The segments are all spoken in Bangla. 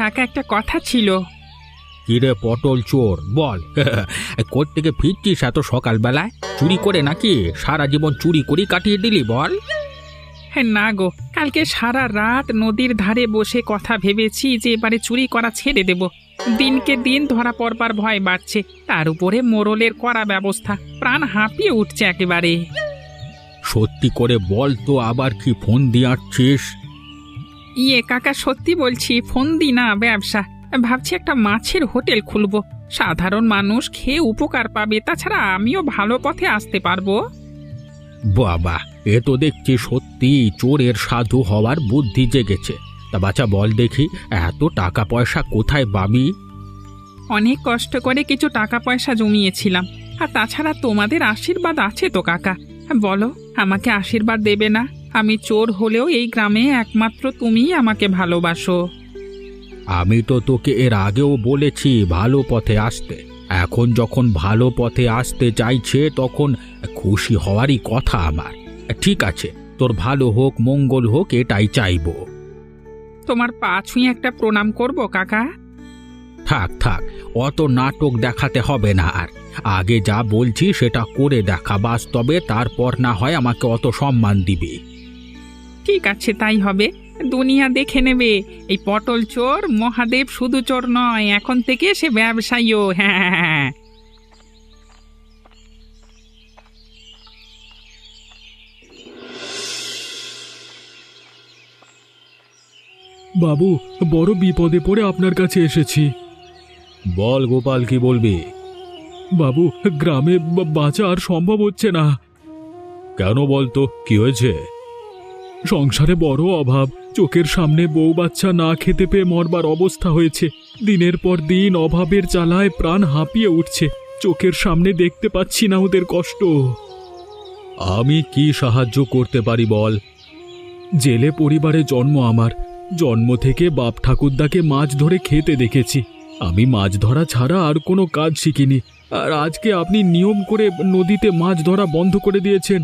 কাকা, একটা কথা ছিল। কিরে পটল চোর, বল। কোত্থেকে ফিরছিস এত সকালবেলায়? চুরি করে নাকি? সারা জীবন চুরি করে কাটিয়ে দিলি, বল। হ্যাঁ না গো, কালকে সারা রাত নদীর ধারে বসে কথা ভেবেছি যে এবারে চুরি করা ছেড়ে দেব। দিনকে দিন ধরা পড়বার ভয় বাড়ছে, তার উপরে মোড়লের করা ব্যবস্থা, প্রাণ হাঁপিয়ে উঠছে একেবারে। সত্যি করে বল তো, আবার কি ফোন দিয়ে আসছিস? ইয়ে কাকা, সত্যি বলছি, ফোন দি না, ব্যবসা ভাবছি একটা মাছের হোটেল খুলবো। সাধারণ মানুষ খেয়ে উপকার পাবে, তাছাড়া আমিও ভালো পথে আসতে পারবো। বাবা, এ তো দেখছি সত্যি চোরের সাধু হওয়ার বুদ্ধি জেগেছে। তা বাছা বল দেখি, এত টাকা পয়সা কোথায় পাবি? অনেক কষ্ট করে কিছু টাকা পয়সা জমিয়েছিলাম, আর তাছাড়া তোমাদের আশীর্বাদ আছে তো কাকা। বলো, আমাকে আশীর্বাদ দেবে না? আমি চোর হলেও এই গ্রামে একমাত্র তুমিই আমাকে ভালোবাসো। আমি তো তোকে এর আগেও বলেছি ভালো পথে আসতে। এখন যখন ভালো পথে আসতে চাইছে তখন খুশি হওয়ারই কথা আমার। ঠিক আছে, তোর ভালো হোক মঙ্গল হোক এটাই চাইবো। তোমার পা ছুঁয়ে একটা প্রণাম করব কাকা? থাক থাক, অত নাটক দেখাতে হবে না আর। আগে যা বলছি সেটা করে দেখা বাস্তবে, তারপর না হয় আমাকে অত সম্মান দিবি। ঠিক আছে, তাই হবে। দুনিয়া দেখে নেবে, এই পটল চোর মহাদেব শুধু চোর নয়, এখন থেকে সে ব্যবসায়ীও। হ্যাঁ। বাবু, বড় বিপদে পড়ে আপনার কাছে এসেছি। বল গোপাল, কি বলবি? বাবু, গ্রামে বাঁচা আর সম্ভব হচ্ছে না। কেন বলতো, কি হয়েছে? সংসারে বড় অভাব, চোখের সামনে বউ বাচ্চা না খেতে পেয়ে মরবার অবস্থা হয়েছে। দিনের পর দিন অভাবের জ্বালায় প্রাণ হাঁপিয়ে উঠছে। চোখের সামনে দেখতে পাচ্ছি না ওদের কষ্ট। আমি কি সাহায্য করতে পারি বল? জেলে পরিবারে জন্ম আমার। জন্ম থেকে বাপ ঠাকুরদাকে মাছ ধরে খেতে দেখেছি। আমি মাছ ধরা ছাড়া আর কোনো কাজ শিখিনি। আর আজকে আপনি নিয়ম করে নদীতে মাছ ধরা বন্ধ করে দিয়েছেন।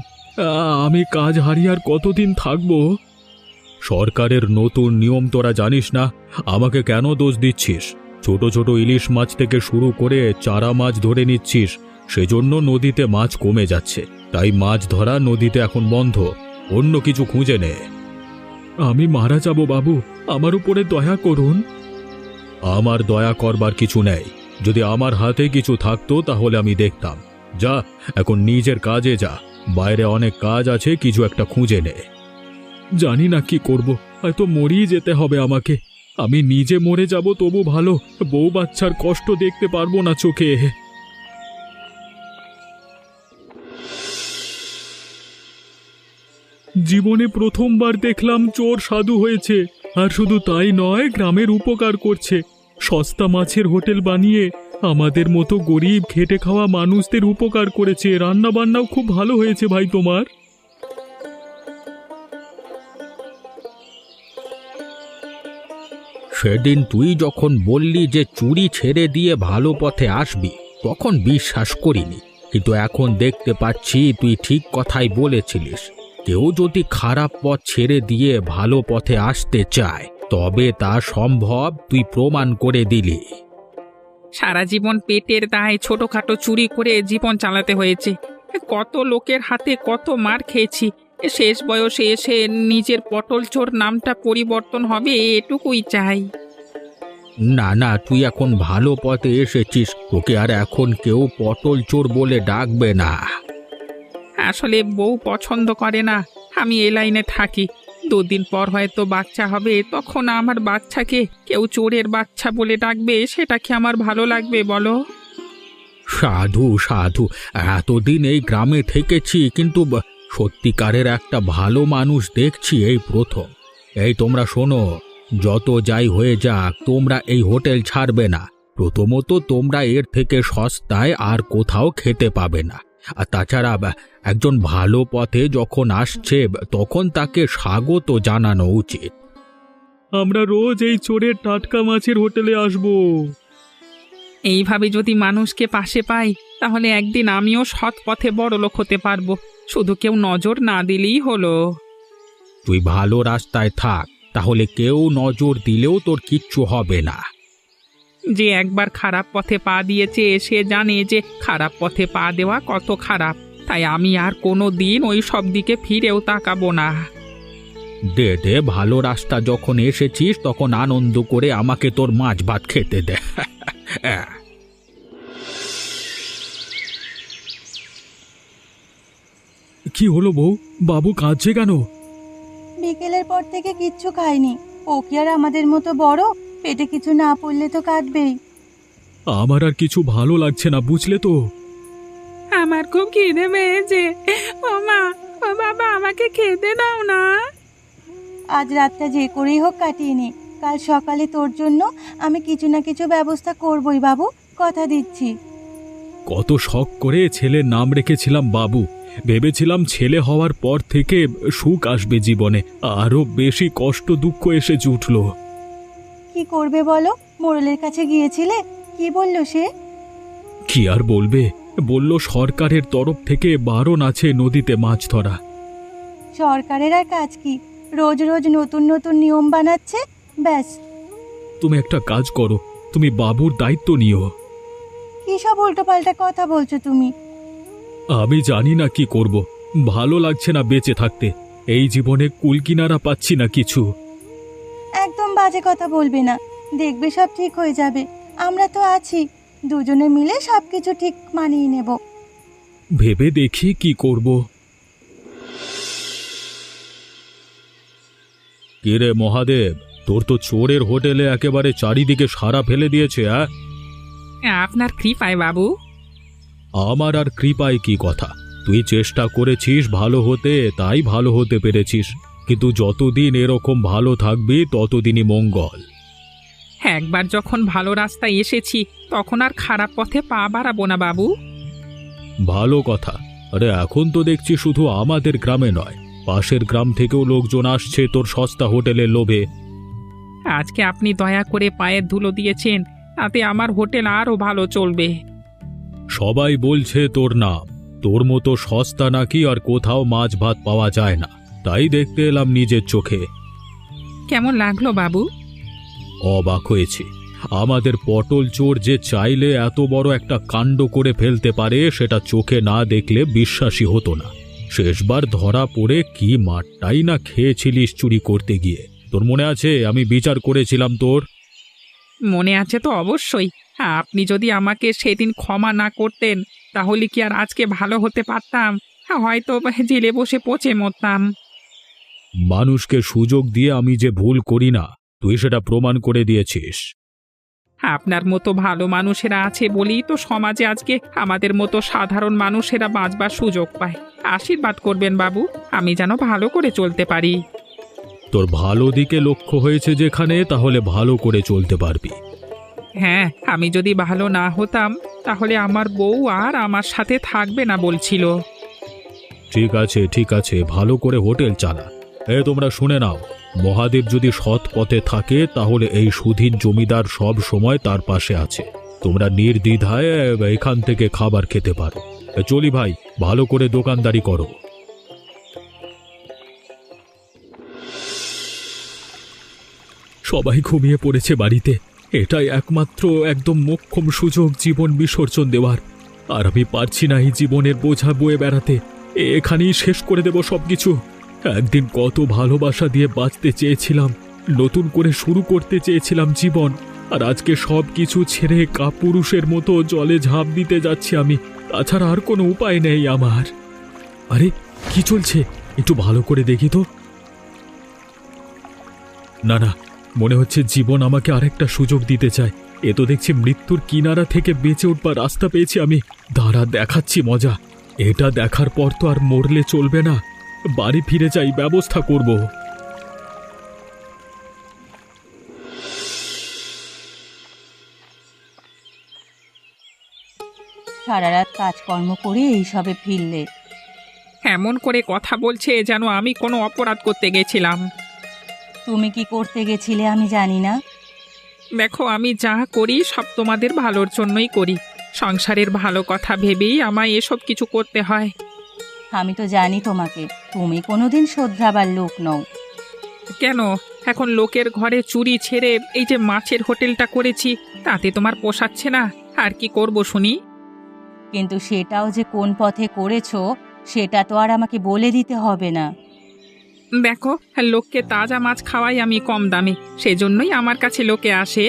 আমি কাজ হারিয়ে আর কতদিন থাকবো? সরকারের নতুন নিয়ম তোরা জানিস না? আমাকে কেন দোষ দিচ্ছিস? ছোট ছোট ইলিশ মাছ থেকে শুরু করে চারা মাছ ধরে নিচ্ছিস, সেজন্য নদীতে মাছ কমে যাচ্ছে। তাই মাছ ধরা নদীতে এখন বন্ধ। অন্য কিছু খুঁজে নে। আমি মারা যাব বাবু, আমার উপরে দয়া করুন। আমার দয়া করবার কিছু নেই। যদি আমার হাতে কিছু থাকতো তাহলে আমি দেখতাম। যা, এখন নিজের কাজে যা। বাইরে অনেক কাজ আছে, কিছু একটা খুঁজে নে। জানি না কি করব, হয়তো মরেই যেতে হবে আমাকে। আমি নিজে মরে যাব তবু ভালো, বউ বাচ্চার কষ্ট দেখতে পারবো না চোখে। জীবনে প্রথমবার দেখলাম চোর সাধু হয়েছে। আর শুধু তাই নয়, গ্রামের উপকার করছে। সস্তা মাছের হোটেল বানিয়ে আমাদের মতো গরিব খেটে খাওয়া মানুষদের উপকার করেছে। রান্না বান্নাও খুব ভালো হয়েছে ভাই তোমার। সেদিন তুই যখন বললি যে চুরি ছেড়ে দিয়ে ভালো পথে আসবি, তখন বিশ্বাস করিনি। কিন্তু এখন দেখতে পাচ্ছি তুই ঠিক কথাই বলেছিলিস। কেউ যদি খারাপ পথ ছেড়ে দিয়ে ভালো পথে আসতে চায় তবে তা সম্ভব, তুই প্রমাণ করে দিলি। সারা জীবন পেটের দায়ে ছোটখাটো চুরি করে জীবন চালাতে হয়েছে। কত লোকের হাতে কত মার খেয়েছি। শেষ বয়সে এসে নিজের পটল চোর নামটা পরিবর্তন হবে, এটুকুই চাই। না না, তুই এখন ভালো পথে এসেছিস, তোকে আর এখন কেউ পটল চোর বলে ডাকবে না। আসলে বউ পছন্দ করে না আমি এ লাইনে থাকি। দুদিন পর হয়তো বাচ্চা হবে, তখন আমার বাচ্চাকে কেউ চোরের বাচ্চা বলে ডাকবে, সেটা কি আমার ভালো লাগবে বলো? সাধু সাধু, এতদিন এই গ্রামে থেকেছি, কিন্তু সত্যিকারের একটা ভালো মানুষ দেখছি এই প্রথম। এই তোমরা শোনো, যত যাই হয়ে যাক তোমরা এই হোটেল ছাড়বে না। প্রথমত তোমরা এর থেকে সস্তায় আর কোথাও খেতে পাবে না। আর তাছাড়া একজন ভালো পথে যখন আসছে তখন তাকে স্বাগত জানানো উচিত। আমরা রোজ এই চোরের টাটকা মাছের হোটেলে আসবো। এইভাবে যদি মানুষকে পাশে পাই, তাহলে একদিন আমিও সৎ পথে বড়লোক হতে পারবো। শুধু কেউ নজর না দিলেই হলো। তুই ভালো রাস্তায় থাক, তাহলে কেউ নজর দিলেও তোর কিচ্ছু হবে না। যে একবার খারাপ পথে পা দিয়েছে সে জানে যে খারাপ পথে পা দেওয়া কত খারাপ, তাই আমি আর কোনো দিন ওই সব দিকে ফিরেও তাকাবো না। দে দে, ভালো রাস্তা যখন এসেছিস তখন আনন্দ করে আমাকে তোর মাছ ভাত খেতে দে। কি হলো বউ, বাবু কাঁদছে কেন? বিকেলের পর থেকে কিচ্ছু খায়নি। ও কি আর আমাদের মতো বড়? পেটে কিছু না পড়লে তো কাঁদবেই। আমার আর কিছু ভালো লাগছে না, বুঝলে তো। আমার খুব খিদে পেয়েছে। ও মা, ও বাবা, আমাকে খেতে দাও না। আজ রাতটা যে করেই হোক কাটিয়ে নে। কাল সকালে তোর জন্য আমি কিছু না কিছু ব্যবস্থা করবই বাবু, কথা দিচ্ছি। কত শখ করে ছেলের নাম রেখেছিলাম বাবু। ভেবেছিলাম ছেলে হওয়ার পর থেকে সুখ আসবে জীবনে, আরো বেশি কষ্ট দুঃখ এসে জুটল। কি করবে বলো? মোড়লের কাছে গিয়েছিলে, কি বললো সে? কি আর বলবে, বলল সরকারের তরফ থেকে বারণ আছে নদীতে মাছ ধরা। সরকারের আর কাজ কি? রোজ রোজ নতুন নতুন নিয়ম বানাচ্ছে, ব্যাস। তুমি একটা কাজ করো, তুমি বাবুর দায়িত্ব নিও। কি সব উল্টোপাল্টা কথা বলছো তুমি? আমি জানি না কি করব, ভালো লাগছে না বেঁচে থাকতে। এই জীবনে কুলকিনারা পাচ্ছি না কিছু। একদম বাজে কথা বলবে না, দেখবে সব ঠিক হয়ে যাবে। আমরা তো আছি, দুজনে মিলে সবকিছু ঠিক মানিয়ে নেব। ভেবে দেখি কি করব। কিরে মহাদেব, তোর তো চোরের হোটেলে একেবারে চারিদিকে সারা ফেলে দিয়েছে। আপনার কৃপায় বাবু। আমার আর কৃপায় কি কথা, তুই চেষ্টা করেছিস ভালো হতে, তাই ভালো হতে পেরেছিস। কিন্তু যতদিন এরকম ভালো থাকবি ততদিনই মঙ্গল। একবার যখন ভালো রাস্তায় এসেছি তখন আর খারাপ পথে পা বাড়াবো না বাবু। ভালো কথা। আরে এখন তো দেখছি শুধু আমাদের গ্রামে নয়, পাশের গ্রাম থেকেও লোকজন আসছে তোর সস্তা হোটেলের লোভে। আজকে আপনি দয়া করে পায়ের ধুলো দিয়েছেন, তাতে আমার হোটেল আরও ভালো চলবে। সবাই বলছে তোর নাম, তোর মতো সস্তা নাকি আর কোথাও মাছ ভাত পাওয়া যায় না, তাই দেখতে এলাম নিজের চোখে। কেমন লাগলো বাবু? অবাক হয়েছি। আমাদের পটল চোর যে চাইলে এত বড় একটা কাণ্ড করে ফেলতে পারে সেটা চোখে না দেখলে বিশ্বাসই হতো না। শেষবার ধরা পড়ে কি মারটাই না খেয়েছিলিস চুরি করতে গিয়ে। তোর মনে আছে আমি বিচার করেছিলাম তোর? মনে আছে তো অবশ্যই। আপনি যদি আমাকে সেদিন ক্ষমা না করতেন তাহলে কি আর আজকে ভালো হতে পারতাম? হয়তো জেলে বসে পচে মরতাম। মানুষকে সুযোগ দিয়ে আমি যে ভুল করি না, তুই সেটা প্রমাণ করে দিয়েছিস। আপনার মতো ভালো মানুষেরা আছে বলেই তো সমাজে আজকে আমাদের মতো সাধারণ মানুষেরা বাঁচবার সুযোগ পায়। আশীর্বাদ করবেন বাবু, আমি যেন ভালো করে চলতে পারি। তোর ভালো দিকে লক্ষ্য হয়েছে যেখানে, তাহলে ভালো করে চলতে পারবি। হ্যাঁ, আমি যদি ভালো না হতাম তাহলে আমার বউ আর আমার সাথে থাকবে না বলছিল। ঠিক আছে ঠিক আছে, ভালো করে হোটেল চালা। তোমরা শুনে নাও, মহাদেব যদি সৎ পথে থাকে তাহলে এই সুধীন জমিদার সব সময় তার পাশে আছে। তোমরা নির্দ্বিধায় এখান থেকে খাবার খেতে পারো। চলি ভাই, ভালো করে দোকানদারি করো। সবাই ঘুমিয়ে পড়েছে বাড়িতে, এটাই একমাত্র একদম মোক্ষম সুযোগ জীবন বিসর্জন দেওয়ার। আর আমি পারছি না এই জীবনের বোঝা বয়ে বেড়াতে। এখানেই শেষ করে দেব সবকিছু। একদিন কত ভালোবাসা দিয়ে বাঁচতে চেয়েছিলাম, নতুন করে শুরু করতে চেয়েছিলাম জীবন, আর আজকে সব কিছু ছেড়ে কাপুরুষের মতো জলে ঝাঁপ দিতে যাচ্ছি আমি। তাছাড়া আর কোনো উপায় নেই আমার। আরে কি চলছে, একটু ভালো করে দেখি তো। না না, মনে হচ্ছে জীবন আমাকে আরেকটা সুযোগ দিতে চায়। এ তো দেখছি মৃত্যুর কিনারা থেকে বেঁচে উঠবার রাস্তা পেয়েছি আমি। দাঁড়া, দেখাচ্ছি মজা। এটা দেখার পর তো আর মরলে চলবে না, বাড়ি ফিরে যাই, ব্যবস্থা করব। সারা রাত কাজকর্ম করে এইসবে ফিরলে? এমন করে কথা বলছে যেন আমি কোনো অপরাধ করতে গেছিলাম। তুমি কি করতে গেছিলে আমি জানি না। দেখো, আমি যা করি সব তোমাদের ভালোর জন্যই করি। সংসারের ভালো কথা ভেবেই আমায় এসব কিছু করতে হয়। আমি তো জানি তোমাকে, তুমি কোনোদিন শোধরাবার লোক নও। কেন, এখন লোকের ঘরে চুরি ছেড়ে এই যে মাছের হোটেলটা করেছি, তাতে তোমার পোষাচ্ছে না। আর কি করব শুনি? কিন্তু সেটাও যে কোন পথে করেছো সেটা তো আর আমাকে বলে দিতে হবে না। দেখো, লোককে তাজা মাছ খাওয়াই আমি কম দামে, সেজন্যই আমার কাছে লোকে আসে।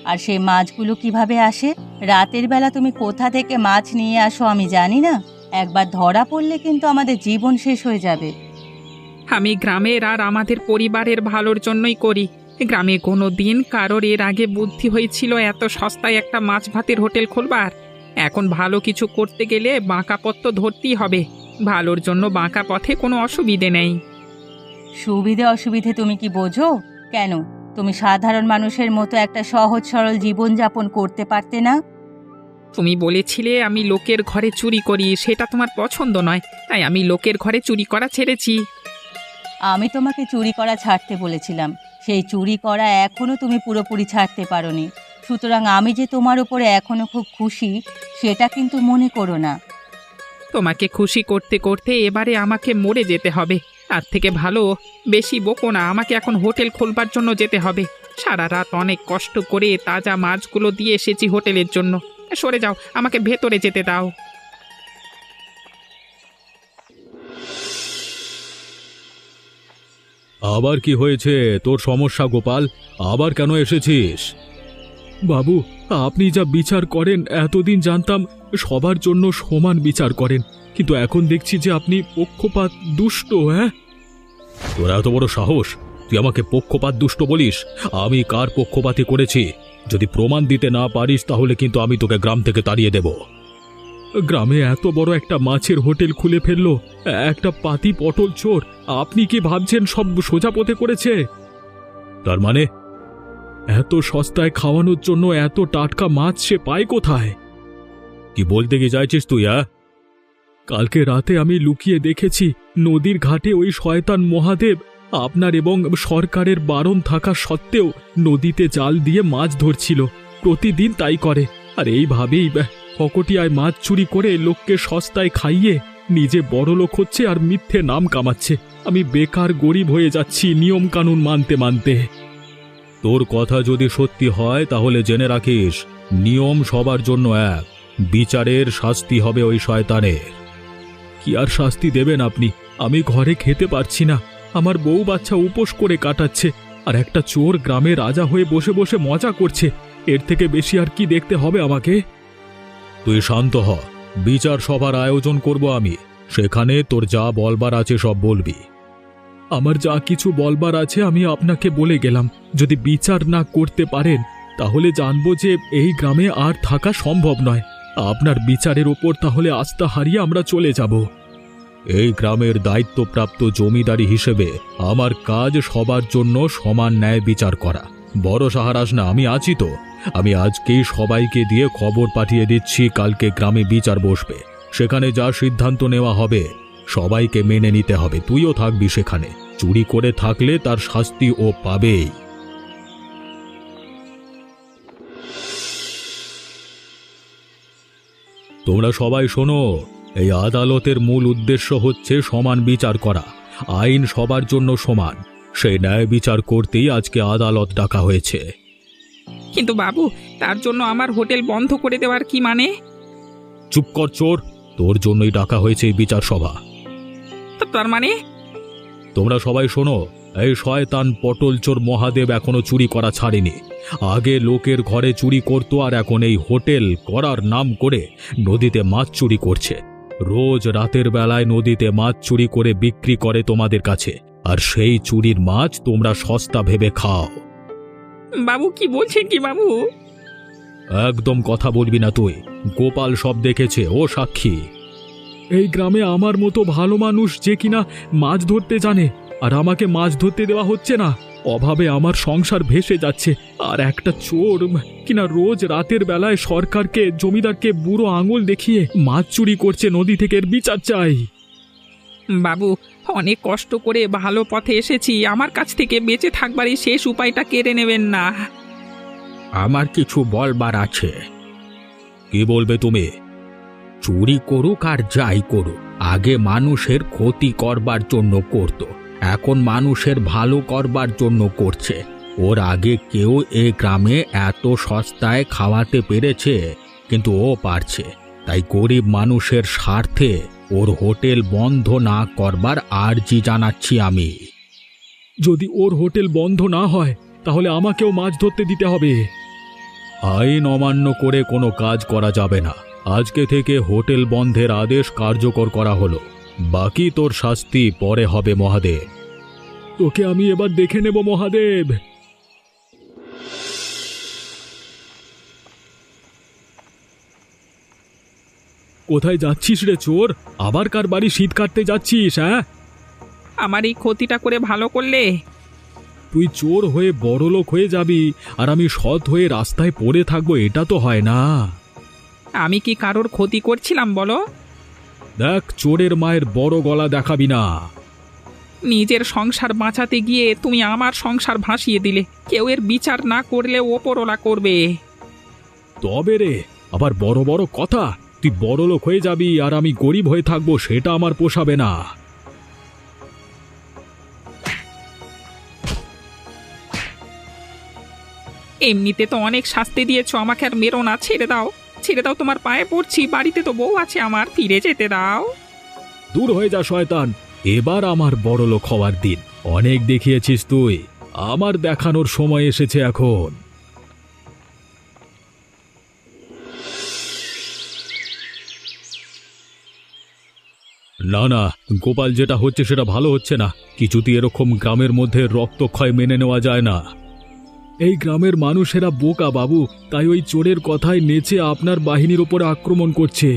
আর সেই মাছগুলো কিভাবে আসে? রাতের বেলা তুমি কোথা থেকে মাছ নিয়ে আসো আমি জানি না। একবার ধরা পড়লে কিন্তু আমাদের জীবন শেষ হয়ে যাবে। আমি গ্রামের আর আমাদের পরিবারের ভালোর জন্যই করি। গ্রামে কোনো দিন কারোর এর আগে বুদ্ধি হয়েছিল এত সস্তায় একটা মাছ ভাতের হোটেল খুলবার? এখন ভালো কিছু করতে গেলে বাঁকা পথ তো ধরতেই হবে। ভালোর জন্য বাঁকা পথে কোনো অসুবিধে নেই। সুবিধে অসুবিধে তুমি কি বোঝো? কেন তুমি সাধারণ মানুষের মতো একটা সহজ সরল জীবনযাপন করতে পারতে না? তুমি বলেছিলে আমি লোকের ঘরে চুরি করি, সেটা তোমার পছন্দ নয়, তাই আমি লোকের ঘরে চুরি করা ছেড়েছি। আমি তোমাকে চুরি করা ছাড়তে বলেছিলাম, সেই চুরি করা এখনো তুমি পুরোপুরি ছাড়তে পারোনি। সুতরাং আমি যে তোমার উপরে এখনো খুব খুশি সেটা কিন্তু মনে করো না। তোমাকে খুশি করতে করতে এবারে আমাকে মরে যেতে হবে। তার থেকে ভালো বেশি বকো না, আমাকে এখন হোটেল খোলবার জন্য যেতে হবে। সারা রাত অনেক কষ্ট করে তাজা মাছগুলো দিয়ে এসেছি হোটেলের জন্য। সরে যাও, আমাকে ভেতরে যেতে দাও। আবার কি হয়েছে তোর সমস্যা গোপাল? আবার কেন এসেছিস? বাবু, আপনি যা বিচার করেন এতদিন জানতাম সবার জন্য সমান বিচার করেন, কিন্তু এখন দেখছি যে আপনি পক্ষপাত দুষ্ট। হ্যাঁ, তোর এত বড় সাহস, তুই আমাকে পক্ষপাত দুষ্ট বলিস? আমি কার পক্ষপাতী করেছি? যদি প্রমাণ দিতে না পারিস তাহলে কিন্তু আমি তোকে গ্রাম থেকে তাড়িয়ে দেব। গ্রামে এত বড় একটা মাছের হোটেল খুলে ফেললো একটা পাতি পটল চোর। আপনি কি ভাবছেন সব সোজা পথে করেছে? তার মানে? এত সস্তায় খাওয়ানোর জন্য এত টাটকা মাছ সে পায় কোথায়? কি বলতে কি চাইছিস তুই? কালকে রাতে আমি লুকিয়ে দেখেছি নদীর ঘাটে ওই শয়তান মহাদেব আপনার এবং সরকারের বারণ থাকা সত্ত্বেও নদীতে জাল দিয়ে মাছ ধরছিল। প্রতিদিন তাই করে, আর এইভাবেই ফকটিয়ায় মাছ চুরি করে লোককে সস্তায় খাইয়ে নিজে বড় লোক হচ্ছে আর মিথ্যে নাম কামাচ্ছে। আমি বেকার গরিব হয়ে যাচ্ছি নিয়ম কানুন মানতে মানতে। তোর কথা যদি সত্যি হয় তাহলে জেনে রাখিস, নিয়ম সবার জন্য এক। বিচারের শাস্তি হবে ওই শয়তানের। কি আর শাস্তি দেবেন আপনি? আমি ঘরে খেতে পারছি না, আমার বউ বাচ্চা উপোস করে কাটাচ্ছে, আর একটা চোর গ্রামে রাজা হয়ে বসে বসে মজা করছে। এর থেকে বেশি আর কি দেখতে হবে আমাকে? তুই শান্ত হ, বিচার সভার আয়োজন করব আমি। সেখানে তোর যা বলবার আছে সব বলবি। আমার যা কিছু বলবার আছে আমি আপনাকে বলে গেলাম। যদি বিচার না করতে পারেন তাহলে জানবো যে এই গ্রামে আর থাকা সম্ভব নয়। আপনার বিচারের ওপর তাহলে আস্থা হারিয়ে আমরা চলে যাব। এই গ্রামের দায়িত্বপ্রাপ্ত জমিদারি হিসেবে আমার কাজ সবার জন্য সমান ন্যায় বিচার করা। বড় সাহারাস না, আমি আছি তো। আমি আজকেই সবাইকে দিয়ে খবর পাঠিয়ে দিচ্ছি, কালকে গ্রামে বিচার বসবে। সেখানে যা সিদ্ধান্ত নেওয়া হবে সবাইকে মেনে নিতে হবে। তুইও থাকবি সেখানে। চুরি করে থাকলে তার শাস্তি ও পাবেই। তোমরা সবাই শোনো, এই আদালতের মূল উদ্দেশ্য হচ্ছে সমান বিচার করা। আইন সবার জন্য সমান, সেই ন্যায় বিচার করতেই আজকে আদালত ডাকা হয়েছে। কিন্তু বাবু, তার জন্য আমার হোটেল বন্ধ করে দেওয়ার কি মানে? চুপ কর চোর, তোর জন্যই ডাকা হয়েছে এই বিচার সভা। তার মানে? তোমরা সবাই শোনো, এই শয়তান পটল চোর মহাদেব এখনো চুরি করা ছাড়েনি। আগে লোকের ঘরে চুরি করত, আর এখন এই হোটেল করার নাম করে নদীতে মাছ চুরি করছে। রোজ রাতের বেলায় নদীতে মাছ চুরি করে বিক্রি করে তোমাদের কাছে, আর সেই চুরির মাছ তোমরা সস্তা ভেবে খাও। বাবু কি বলছেন কি বাবু? একদম কথা বলবি না তুই। গোপাল সব দেখেছে, ও সাক্ষী। এই গ্রামে আমার মতো ভালো মানুষ যে কিনা মাছ ধরতে জানে, আর আমাকে মাছ ধরতে দেওয়া হচ্ছে না। অভাবে আমার সংসার ভেসে যাচ্ছে, আর একটা চোর কিনা রোজ রাতের বেলায় সরকারকে জমিদারকে বুড়ো আঙুল দেখিয়ে মাছ চুরি করছে নদী থেকে। এর বিচার চাই। বাবু, অনেক কষ্ট করে ভালো পথে এসেছি, আমার কাছ থেকে বেঁচে থাকবার এই শেষ উপায়টা কেড়ে নেবেন না। আমার কিছু বলবার আছে। কি বলবে তুমি? চুরি করুক আর যাই করুক, আগে মানুষের ক্ষতি করবার জন্য করত, এখন মানুষের ভালো করবার জন্য করছে। ওর আগে কেউ এ গ্রামে এত সস্তায় খাওয়াতে পেরেছে, কিন্তু ও পারছে। তাই গরিব মানুষের স্বার্থে ওর হোটেল বন্ধ না করবার আর্জি জানাচ্ছি আমি। যদি ওর হোটেল বন্ধ না হয় তাহলে আমাকেও মাছ ধরতে দিতে হবে। আইন অমান্য করে কোনো কাজ করা যাবে না। আজকে থেকে হোটেল বন্ধের আদেশ কার্যকর করা হলো। বাকি তোর শাস্তি পরে হবে মহাদেব। তোকে আমি এবার দেখে নেব মহাদেব। কোথায় যাচ্ছিস রে চোর? আবার কার বাড়ি শীত কাটতে যাচ্ছিস? হ্যাঁ, আমার এই ক্ষতিটা করে ভালো করলে। তুই চোর হয়ে বড়লোক হয়ে যাবি আর আমি সৎ হয়ে রাস্তায় পড়ে থাকবো, এটা তো হয় না। আমি কি কারোর ক্ষতি করছিলাম বলো? দেখ, চোরের মায়ের বড় গলা দেখাবি না। নিজের সংসার বাঁচাতে গিয়ে তুমি আমার সংসার ভাসিয়ে দিলে। কেউ এর বিচার না করলে ওপরওয়ালা করবে। তবে রে, আবার বড় বড় কথা। তুই বড়লোক হয়ে যাবি আর আমি গরিব হয়ে থাকবো, সেটা আমার পোষাবে না। এমনিতে তো অনেক শাস্তি দিয়েছো আমাকে, আর মেরো না। ছেড়ে দাও, ছেড়ে দাও, তোমার পায়ে পড়ছি। বাড়িতে তো বউ আছে আমার, ফিরে যেতে দাও। দূর হয়ে যা শয়তান। এবার আমার বড়লোক হওয়ার দিন। অনেক দেখিয়েছিস তুই, আমার দেখানোর সময় এসেছে এখন। না না, গোপাল, যেটা হচ্ছে সেটা ভালো হচ্ছে না। কিছুতেই এরকম গ্রামের মধ্যে রক্তক্ষয় মেনে নেওয়া যায় না। এই গ্রামের মানুষেরা বোকা বাবু, তাই ওই চোরের কথায় নেচে আপনার বাহিনীর উপরে আক্রমণ করছে।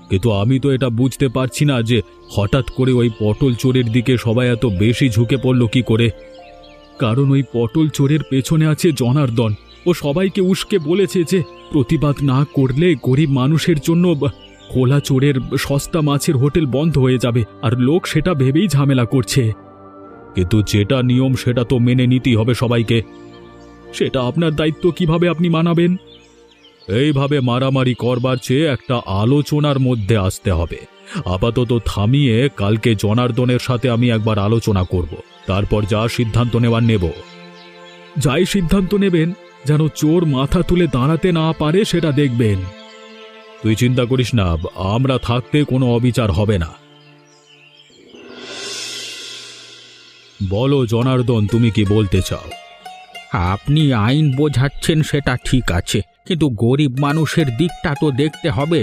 কিন্তু আমি তো এটা বুঝতে পারছি না যে হঠাৎ করে ওই পটল চোরের দিকে সবাই এত বেশি ঝুঁকে পড়ল কি করে। কারণ ওই পটল চোরের পেছনে আছে জনার্দন। ও সবাইকে উস্কে বলেছে যে প্রতিবাদ না করলে গরিব মানুষের জন্য খোলা চোরের সস্তা মাছের হোটেল বন্ধ হয়ে যাবে, আর লোক সেটা ভেবেই ঝামেলা করছে। কিন্তু যেটা নিয়ম সেটা তো মেনে নিতেই হবে সবাইকে। সেটা আপনার দায়িত্ব, কিভাবে আপনি মানাবেন। এইভাবে মারামারি করবার চেয়ে একটা আলোচনার মধ্যে আসতে হবে। আপাতত থামিয়ে কালকে জনার্দনের সাথে আমি একবার আলোচনা করব, তারপর যা সিদ্ধান্ত নেবার নেব। যাই সিদ্ধান্ত নেবেন, যেন চোর মাথা তুলে দাঁড়াতে না পারে সেটা দেখবেন। তুই চিন্তা করিস না, আমরা থাকতে কোনো অবিচার হবে না। বলো জনার্দন, তুমি কি বলতে চাও? আপনি আইন বোঝাচ্ছেন সেটা ঠিক আছে, কিন্তু গরিব মানুষের দিকটা তো দেখতে হবে।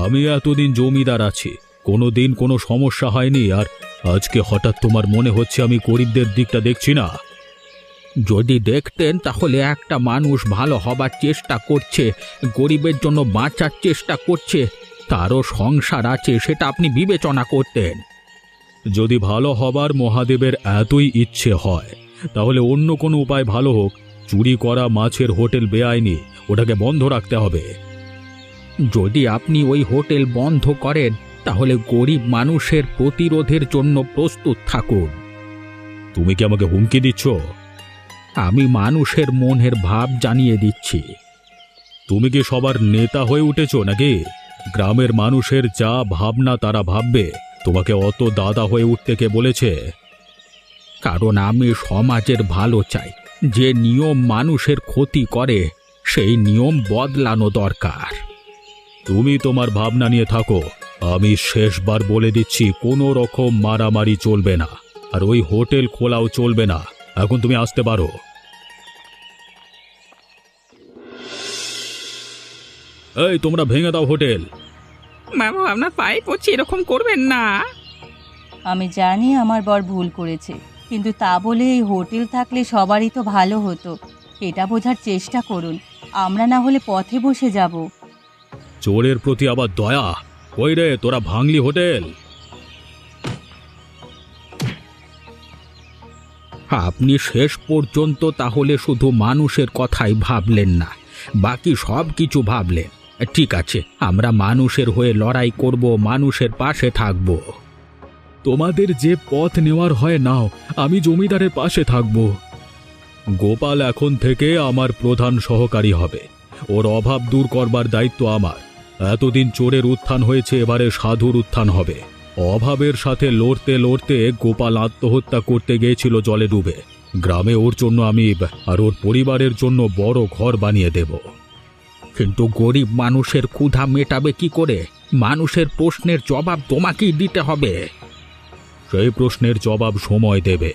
আমি এতদিন জমিদার আছি, কোনোদিন কোনো সমস্যা হয়নি, আর আজকে হঠাৎ তোমার মনে হচ্ছে আমি গরিবদের দিকটা দেখছি না। যদি দেখতেন তাহলে একটা মানুষ ভালো হবার চেষ্টা করছে, গরিবের জন্য বাঁচার চেষ্টা করছে, তারও সংসার আছে, সেটা আপনি বিবেচনা করতেন। যদি ভালো হবার মহাদেবের এতই ইচ্ছে হয় তাহলে অন্য কোনো উপায় ভালো হোক। চুরি করা মাছের হোটেল বেআইনি, ওটাকে বন্ধ রাখতে হবে। যদি আপনি ওই হোটেল বন্ধ করেন তাহলে গরিব মানুষের প্রতিরোধের জন্য প্রস্তুত থাকুন। তুমি কি আমাকে হুমকি দিচ্ছ? আমি মানুষের মনের ভাব জানিয়ে দিচ্ছি। তুমি কি সবার নেতা হয়ে উঠেছ নাকি? গ্রামের মানুষের যা ভাবনা তারা ভাববে, তোমাকে অত দাদা হয়ে উঠতে কে বলেছে? কারণ আমি সমাজের ভালো চাই। যে নিয়ম মানুষের ক্ষতি করে সেই নিয়ম বদলানো দরকার। তুমি তোমার ভাবনা নিয়ে থাকো, আমি শেষবার বলে দিচ্ছি কোনো রকম মারামারি চলবে না, আর ওই হোটেল খোলাও চলবে না। এখন তুমি আসতে পারো। এই, তোমরা ভেঙে দাও হোটেল। বাবু, আপনার পায়ে পড়ছি, এরকম করবেন না। আমি জানি আমার বর ভুল করেছে, কিন্তু তা বলে এই হোটেল থাকলে সবারই তো ভালো হতো। এটা বোঝার চেষ্টা করুন। আমরা না হলে পথে বসে যাব। চোরের প্রতি আবার দয়া? কই রে, তোরা ভাঙলি হোটেল? আপনি শেষ পর্যন্ত তাহলে শুধু মানুষের কথাই ভাবলেন না, বাকি সব কিছু ভাবলেন। ঠিক আছে, আমরা মানুষের হয়ে লড়াই করব, মানুষের পাশে থাকব। তোমাদের যে পথ নেওয়ার হয় নাও, আমি জমিদারের পাশে থাকব। গোপাল এখন থেকে আমার প্রধান সহকারী হবে। ওর অভাব দূর করবার দায়িত্ব আমার। এতদিন চোরের উত্থান হয়েছে, এবারে সাধুর উত্থান হবে। অভাবের সাথে লড়তে লড়তে গোপাল আত্মহত্যা করতে গিয়েছিল জলে ডুবে। গ্রামে ওর জন্য আমি আর ওর পরিবারের জন্য বড় ঘর বানিয়ে দেব। কিন্তু গরিব মানুষের ক্ষুধা মেটাবে কি করে? মানুষের প্রশ্নের জবাব তোমাকেই দিতে হবে। সেই প্রশ্নের জবাব সময় দেবে।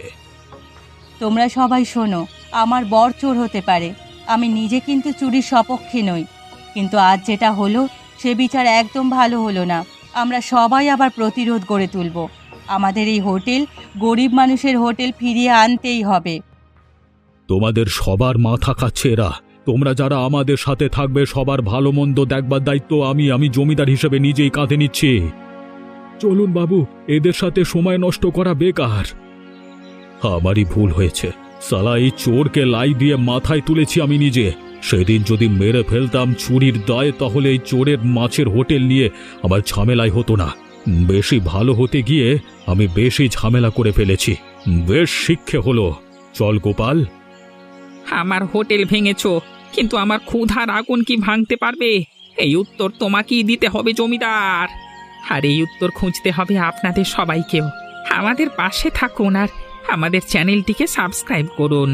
তোমরা সবাই শোনো, আমার বর চোর হতে পারে, আমি নিজে কিন্তু চুরির সপক্ষে নই, কিন্তু আজ যেটা হলো সে বিচার একদম ভালো হলো না। আমরা সবাই আবার প্রতিরোধ গড়ে তুলব। আমাদের এই হোটেল গরিব মানুষের হোটেল ফিরিয়ে আনতেই হবে। তোমাদের সবার মাথা খাচ্ছে এরা। তোমরা যারা আমাদের সাথে থাকবে সবার ভালো মন্দ দেখবার দায়িত্ব আমি জমিদার হিসেবে নিজেই কাঁধে নিচ্ছি। চলুন বাবু, এদের সাথে সময় নষ্ট করা বেকার। আমারই ভুল হয়েছে। সালা এই চোরকে লাই দিয়ে মাথায় তুলেছি আমি নিজে। সেদিন যদি মেরে ফেলতাম চুরির দায়ে, তাহলে এই চোরের মাছের হোটেল নিয়ে আমার ঝামেলাই হতো না। বেশি ভালো হতে গিয়ে আমি বেশি ঝামেলা করে ফেলেছি। বেশ শিক্ষে হলো। চল গোপাল। আমার হোটেল ভেঙেছো, কিন্তু আমার ক্ষুধার আগুন কি ভাঙতে পারবে? এই উত্তর তোমাকেই দিতে হবে জমিদার। আর এই উত্তর খুঁজতে হবে আপনাদের সবাইকেও। আমাদের পাশে থাকুন আর আমাদের চ্যানেলটিকে সাবস্ক্রাইব করুন।